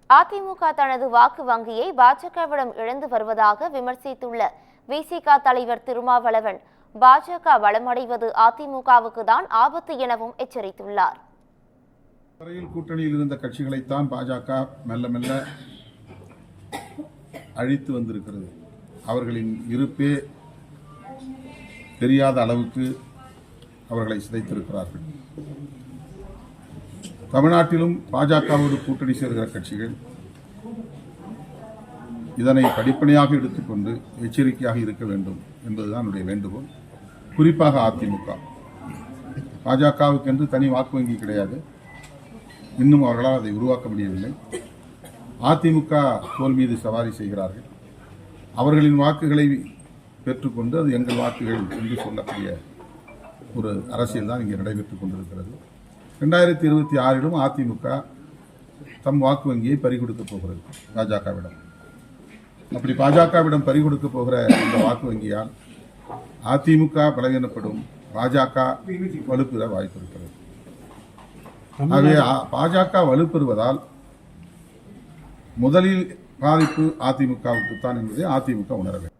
அதிமுக தனது வாக்கு வங்கியை பாஜகவிடம் இழந்து வருவதாக விமர்சித்துள்ள விசிக தலைவர் திருமாவளவன், பாஜக வளமடைவது அதிமுகவுக்கு தான் ஆபத்து எனவும் எச்சரித்துள்ளார். கூட்டணியில் இருந்த கட்சிகளைத்தான் பாஜக மெல்ல மெல்ல அழித்து வந்திருக்கிறது. அவர்களின் இருப்பே தெரியாத அளவுக்கு அவர்களை சிதைத்திருக்கிறார்கள். தமிழ்நாட்டிலும் பாஜகவோடு கூட்டணி சேர்கிற கட்சிகள் இதனை படிப்படியாக எடுத்துக்கொண்டு எச்சரிக்கையாக இருக்க வேண்டும் என்பதுதான் என்னுடைய வேண்டுகோள். குறிப்பாக அதிமுக, பாஜகவுக்கு என்று தனி வாக்கு வங்கி கிடையாது, இன்னும் அவர்களால் அதை உருவாக்க முடியவில்லை. அதிமுக தோல் மீது சவாரி செய்கிறார்கள். அவர்களின் வாக்குகளை பெற்றுக்கொண்டு அது எங்கள் வாக்குகள் என்று சொல்லக்கூடிய ஒரு அரசியல் தான் இங்கே நடைபெற்றுக் கொண்டிருக்கிறது. 2026 அதிமுக தம் வாக்கு வங்கியை பறிகொடுக்க போகிறது பாஜகவிடம். அப்படி பாஜகவிடம் பறிகொடுக்க போகிற இந்த வாக்கு வங்கியால் அதிமுக பலவீனப்படும், பாஜக வலுப்பெற வாய்ப்பு இருக்கிறது. ஆகவே பாஜக வலுப்பெறுவதால் முதலில் பாதிப்பு அதிமுகவுக்குத்தான் என்பதை அதிமுக உணர வேண்டும்.